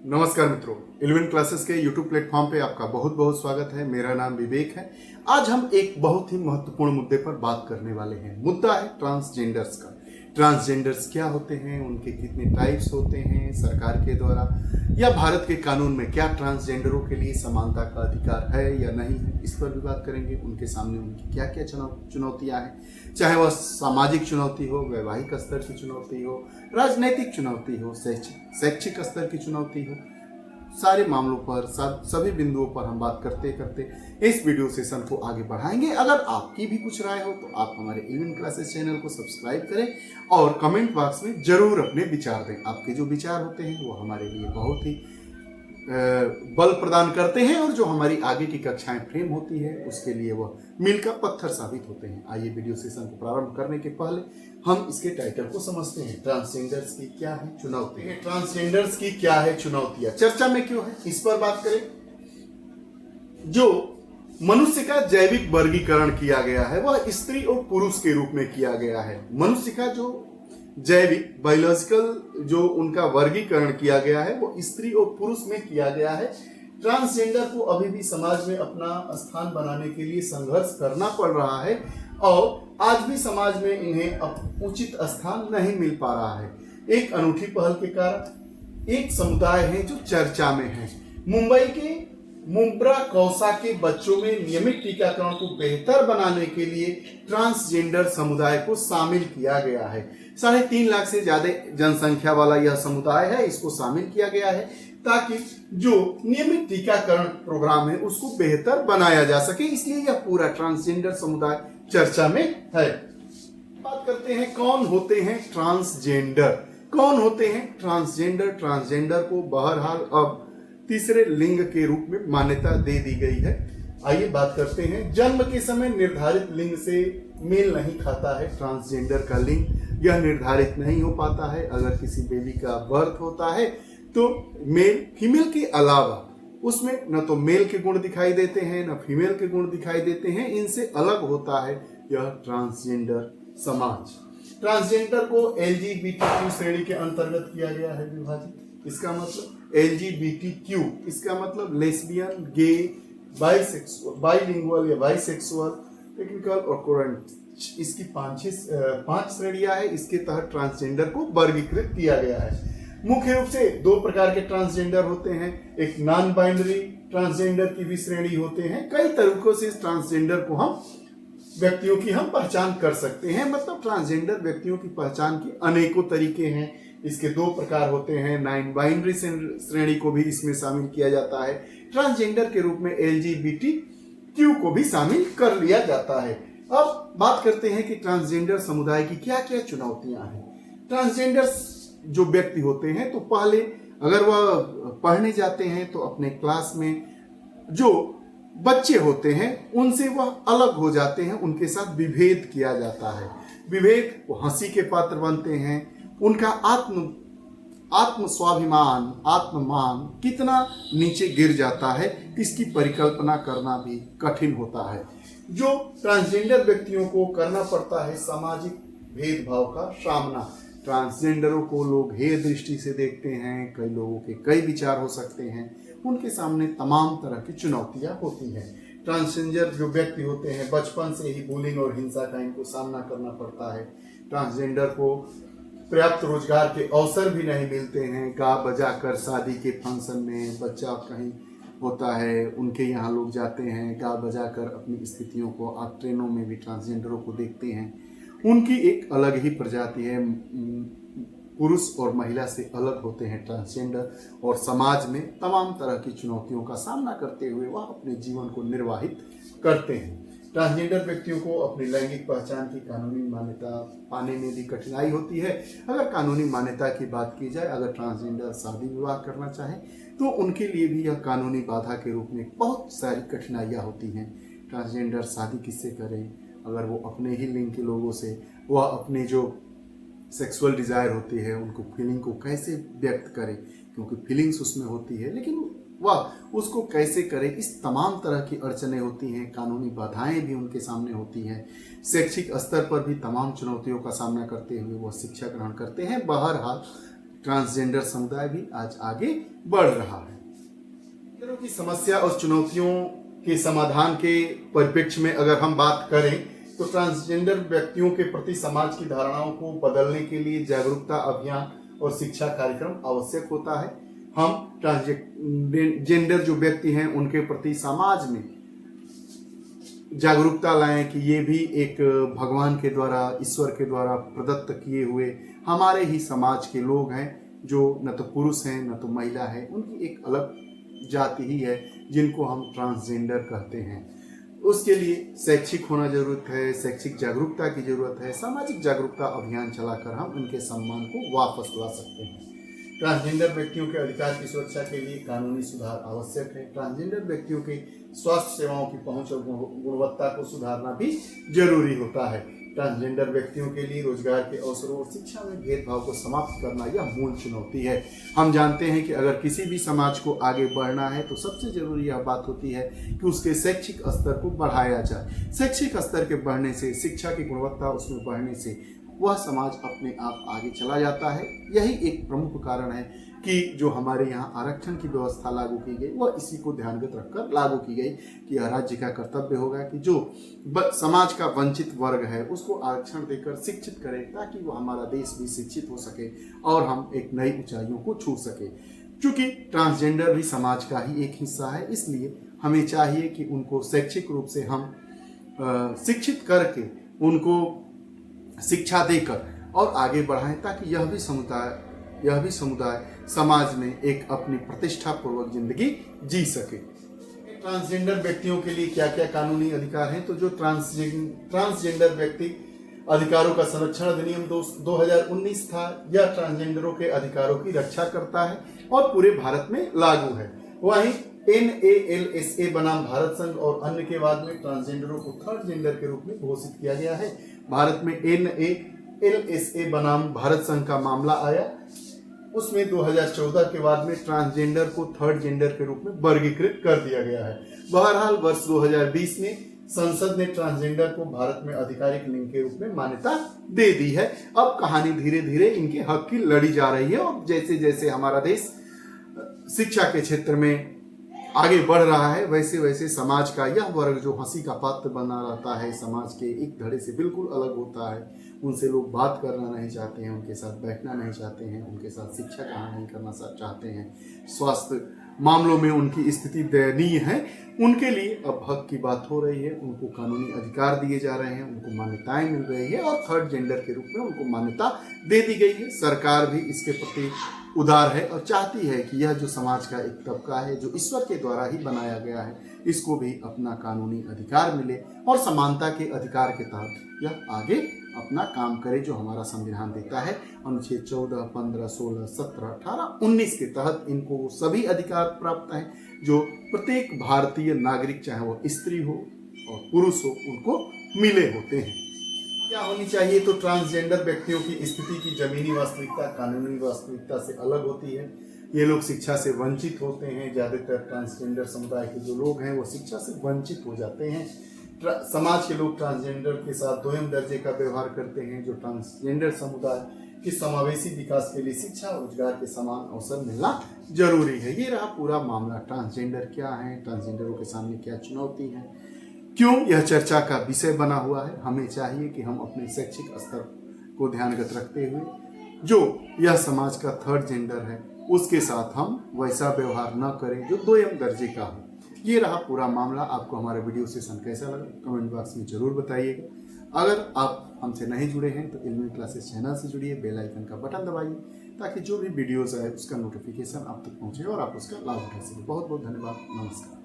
नमस्कार मित्रों, 11 क्लासेस के YouTube प्लेटफॉर्म पे आपका बहुत बहुत स्वागत है। मेरा नाम विवेक है। आज हम एक बहुत ही महत्वपूर्ण मुद्दे पर बात करने वाले हैं। मुद्दा है ट्रांसजेंडर्स का। ट्रांसजेंडर्स क्या होते हैं, उनके कितने टाइप्स होते हैं सरकार के द्वारा या भारत के कानून में क्या ट्रांसजेंडरों के लिए समानता का अधिकार है या नहीं है, इस पर भी बात करेंगे। उनके सामने उनकी क्या क्या चुनौतियां हैं, चाहे वह सामाजिक चुनौती हो, वैवाहिक स्तर की चुनौती हो, राजनैतिक चुनौती हो, शैक्षिक स्तर की चुनौती हो। सारे मामलों पर सभी बिंदुओं पर हम बात करते करते इस वीडियो सेशन को आगे बढ़ाएंगे। अगर आपकी भी कुछ राय हो तो आप हमारे 11 क्लासेस चैनल को सब्सक्राइब करें और कमेंट बॉक्स में जरूर अपने विचार दें। आपके जो विचार होते हैं वो हमारे लिए बहुत ही बल प्रदान करते हैं और जो हमारी आगे की कक्षाएं फ्रेम होती है उसके लिए वह मील का पत्थर साबित होते हैं। आइए वीडियो सेशन को प्रारंभ करने के पहले हम इसके टाइटल को समझते हैं। ट्रांसजेंडर्स की क्या है चुनौती, ट्रांसजेंडर्स की क्या है चुनौतियां, चर्चा में क्यों है, इस पर बात करें। जो मनुष्य का जैविक वर्गीकरण किया गया है वह स्त्री और पुरुष के रूप में किया गया है। मनुष्य का जो जैविक बायोलॉजिकल जो उनका वर्गीकरण किया गया है वो स्त्री और पुरुष में किया गया है। ट्रांसजेंडर को अभी भी समाज में अपना स्थान बनाने के लिए संघर्ष करना पड़ रहा है और आज भी समाज में इन्हें उचित स्थान नहीं मिल पा रहा है। एक अनूठी पहल के कारण एक समुदाय है जो चर्चा में है। मुंबई के मुंब्रा कौसा के बच्चों में नियमित टीकाकरण को बेहतर बनाने के लिए ट्रांसजेंडर समुदाय को शामिल किया गया है। 3.5 लाख से ज्यादा जनसंख्या वाला यह समुदाय है, इसको शामिल किया गया है ताकि जो नियमित टीकाकरण प्रोग्राम है उसको बेहतर बनाया जा सके। इसलिए यह पूरा ट्रांसजेंडर समुदाय चर्चा में है। बात करते हैं कौन होते हैं ट्रांसजेंडर, कौन होते हैं ट्रांसजेंडर। ट्रांसजेंडर को बहरहाल अब तीसरे लिंग के रूप में मान्यता दे दी गई है। आइए बात करते हैं। जन्म के समय निर्धारित लिंग से मेल नहीं खाता है ट्रांसजेंडर का लिंग, यह निर्धारित नहीं हो पाता है। अगर किसी बेबी का बर्थ होता है तो मेल फीमेल के अलावा उसमें न तो मेल के गुण दिखाई देते हैं न फीमेल के गुण दिखाई देते हैं, इनसे अलग होता है यह ट्रांसजेंडर समाज। ट्रांसजेंडर को LGBTQ श्रेणी के अंतर्गत किया गया है विभाजित। इसका मतलब LGBTQ, इसका मतलब लेस्बियन, गे, बाइसेक्सुअल, बाइलिंगुअल या बाइसेक्सुअल, टेक्निकल और कोरेंट। इसकी 5 श्रेणियां है। इसके तहत ट्रांसजेंडर को वर्गीकृत किया गया है। मुख्य रूप से 2 प्रकार के ट्रांसजेंडर होते हैं। एक नॉन बाइनरी ट्रांसजेंडर की भी श्रेणी होते हैं। कई तरीकों से इस ट्रांसजेंडर को व्यक्तियों की हम पहचान कर सकते हैं। मतलब ट्रांसजेंडर व्यक्तियों की पहचान के अनेकों तरीके हैं। इसके 2 प्रकार होते हैं। नॉन बाइनरी श्रेणी को भी इसमें शामिल किया जाता है। ट्रांसजेंडर के रूप में LGBTQ को भी शामिल कर लिया जाता है। अब बात करते हैं कि ट्रांसजेंडर समुदाय की क्या क्या चुनौतियां हैं। ट्रांसजेंडर जो व्यक्ति होते हैं तो पहले अगर वह पढ़ने जाते हैं तो अपने क्लास में जो बच्चे होते हैं उनसे वह अलग हो जाते हैं, उनके साथ विभेद किया जाता है। विभेद, वो हंसी के पात्र बनते हैं। उनका आत्म स्वाभिमान, आत्ममान कितना नीचे गिर जाता है, इसकी परिकल्पना करना भी कठिन होता है। जो ट्रांसजेंडर व्यक्तियों को करना पड़ता है सामाजिक भेदभाव का सामना। ट्रांसजेंडरों को लोग हेय दृष्टि से देखते हैं, कई लोगों के कई विचार हो सकते हैं, उनके सामने तमाम तरह की चुनौतियां होती हैं। ट्रांसजेंडर जो व्यक्ति होते हैं बचपन से ही बुलिंग और हिंसा का इनको सामना करना पड़ता है। ट्रांसजेंडर को पर्याप्त रोजगार के अवसर भी नहीं मिलते हैं। गा बजा कर शादी के फंक्शन में बच्चा कहीं होता है, उनके यहाँ लोग जाते हैं गा बजा कर अपनी स्थितियों को। आप ट्रेनों में भी ट्रांसजेंडरों को देखते हैं, उनकी एक अलग ही प्रजाति है। पुरुष और महिला से अलग होते हैं ट्रांसजेंडर और समाज में तमाम तरह की चुनौतियों का सामना करते हुए वह अपने जीवन को निर्वाहित करते हैं। ट्रांसजेंडर व्यक्तियों को अपनी लैंगिक पहचान की कानूनी मान्यता पाने में भी कठिनाई होती है। अगर कानूनी मान्यता की बात की जाए, अगर ट्रांसजेंडर शादी विवाह करना चाहे तो उनके लिए भी यह कानूनी बाधा के रूप में बहुत सारी कठिनाइयाँ होती हैं। ट्रांसजेंडर शादी किससे करें, अगर वो अपने ही लिंग के लोगों से, वह अपनी जो सेक्सुअल डिज़ायर होती है उनको फीलिंग को कैसे व्यक्त करे, क्योंकि फीलिंग्स उसमें होती है, लेकिन वह उसको कैसे करे, इस तमाम तरह की अड़चने होती हैं। कानूनी बाधाएं भी उनके सामने होती हैं। शैक्षिक स्तर पर भी तमाम चुनौतियों का सामना करते हुए वह शिक्षा ग्रहण करते हैं। बहरहाल ट्रांसजेंडर समुदाय भी आज आगे बढ़ रहा है। ट्रांसजेंडरों की समस्या और चुनौतियों के समाधान के परिप्रेक्ष्य में अगर हम बात करें तो ट्रांसजेंडर व्यक्तियों के प्रति समाज की धारणाओं को बदलने के लिए जागरूकता अभियान और शिक्षा कार्यक्रम आवश्यक होता है। हम ट्रांसजेंडर जो व्यक्ति हैं उनके प्रति समाज में जागरूकता लाएं कि ये भी एक भगवान के द्वारा, ईश्वर के द्वारा प्रदत्त किए हुए हमारे ही समाज के लोग हैं, जो न तो पुरुष हैं न तो महिला है, उनकी एक अलग जाति ही है जिनको हम ट्रांसजेंडर कहते हैं। उसके लिए शैक्षिक होना जरूरत है, शैक्षिक जागरूकता की जरूरत है। सामाजिक जागरूकता अभियान चलाकर हम उनके सम्मान को वापस ला सकते हैं। ट्रांसजेंडर व्यक्तियों के अधिकार की सुरक्षा के लिए कानूनी सुधार आवश्यक है। ट्रांसजेंडर व्यक्तियों के स्वास्थ्य सेवाओं की पहुंच और गुणवत्ता को सुधारना भी जरूरी होता है। ट्रांसजेंडर व्यक्तियों के लिए रोजगार के अवसरों और शिक्षा में भेदभाव को समाप्त करना यह मूल चुनौती है। हम जानते हैं कि अगर किसी भी समाज को आगे बढ़ना है तो सबसे जरूरी यह बात होती है कि उसके शैक्षिक स्तर को बढ़ाया जाए। शैक्षिक स्तर के बढ़ने से, शिक्षा की गुणवत्ता उसमें बढ़ने से वह समाज अपने आप आगे चला जाता है। यही एक प्रमुख कारण है कि जो हमारे यहाँ आरक्षण की व्यवस्था लागू की गई वह इसी को ध्यानगत रखकर लागू की गई कि यह राज्य का कर्तव्य होगा कि जो समाज का वंचित वर्ग है उसको आरक्षण देकर शिक्षित करें, ताकि वह हमारा देश भी शिक्षित हो सके और हम एक नई ऊंचाइयों को छू सके। क्योंकि ट्रांसजेंडर भी समाज का ही एक हिस्सा है, इसलिए हमें चाहिए कि उनको शैक्षिक रूप से हम शिक्षित करके उनको शिक्षा देकर और आगे बढ़ाएं, ताकि यह भी समुदाय समाज में एक अपनी प्रतिष्ठा पूर्वक जिंदगी जी सके। ट्रांसजेंडर व्यक्तियों के लिए क्या क्या कानूनी अधिकार हैं? तो जो ट्रांसजेंडर व्यक्ति अधिकारों का संरक्षण अधिनियम 2019 था, यह ट्रांसजेंडरों के अधिकारों की रक्षा करता है और पूरे भारत में लागू है। वहीं NALSA बनाम भारत संघ और अन्य के बाद में ट्रांसजेंडरों को थर्ड जेंडर के रूप में घोषित किया गया है। भारत में NALSA बनाम भारत संघ का मामला आया, उसमें 2014 के बाद में ट्रांसजेंडर को थर्ड जेंडर के रूप में वर्गीकृत कर दिया गया है। बहरहाल वर्ष 2020 में संसद ने ट्रांसजेंडर को भारत में आधिकारिक लिंग के रूप में मान्यता दे दी है। अब कहानी धीरे धीरे इनके हक की लड़ी जा रही है और जैसे जैसे हमारा देश शिक्षा के क्षेत्र में आगे बढ़ रहा है, वैसे वैसे समाज का यह वर्ग जो हंसी का पात्र बना रहता है, समाज के एक धड़े से बिल्कुल अलग होता है, उनसे लोग बात करना नहीं चाहते हैं, उनके साथ बैठना नहीं चाहते हैं, उनके साथ शिक्षा ग्रहण नहीं करना चाहते हैं, स्वास्थ्य मामलों में उनकी स्थिति दयनीय है, उनके लिए अब हक की बात हो रही है, उनको कानूनी अधिकार दिए जा रहे हैं, उनको मान्यताएं मिल रही है और थर्ड जेंडर के रूप में उनको मान्यता दे दी गई है। सरकार भी इसके प्रति उदार है और चाहती है कि यह जो समाज का एक तबका है जो ईश्वर के द्वारा ही बनाया गया है, इसको भी अपना कानूनी अधिकार मिले और समानता के अधिकार के तहत यह आगे अपना काम करे जो हमारा संविधान देता है। अनुच्छेद 14, 15, 16, 17, 18, 19 के तहत इनको सभी अधिकार प्राप्त हैं जो प्रत्येक भारतीय नागरिक, चाहे वो स्त्री हो और पुरुष हो, उनको मिले होते हैं। क्या होनी चाहिए? तो ट्रांसजेंडर व्यक्तियों की स्थिति की जमीनी वास्तविकता कानूनी वास्तविकता से अलग होती है। ये लोग शिक्षा से वंचित होते हैं। ज़्यादातर ट्रांसजेंडर समुदाय के जो लोग हैं वो शिक्षा से वंचित हो जाते हैं। समाज के लोग ट्रांसजेंडर के साथ दोयम दर्जे का व्यवहार करते हैं। जो ट्रांसजेंडर समुदाय के समावेशी विकास के लिए शिक्षा और रोजगार के समान अवसर मिलना जरूरी है। ये रहा पूरा मामला। ट्रांसजेंडर क्या है, ट्रांसजेंडरों के सामने क्या चुनौती है, क्यों यह चर्चा का विषय बना हुआ है। हमें चाहिए कि हम अपने शैक्षिक स्तर को ध्यानगत रखते हुए जो यह समाज का थर्ड जेंडर है उसके साथ हम वैसा व्यवहार न करें जो दोयम दर्जे का हो। ये रहा पूरा मामला। आपको हमारा वीडियो सेशन कैसा लगा कमेंट बॉक्स में जरूर बताइएगा। अगर आप हमसे नहीं जुड़े हैं तो इल्मी क्लासेस चैनल से जुड़िए, बेल आइकन का बटन दबाइए ताकि जो भी वीडियोस आए उसका नोटिफिकेशन आप तक पहुंचे और आप उसका लाभ उठा सकें। बहुत बहुत धन्यवाद। नमस्कार।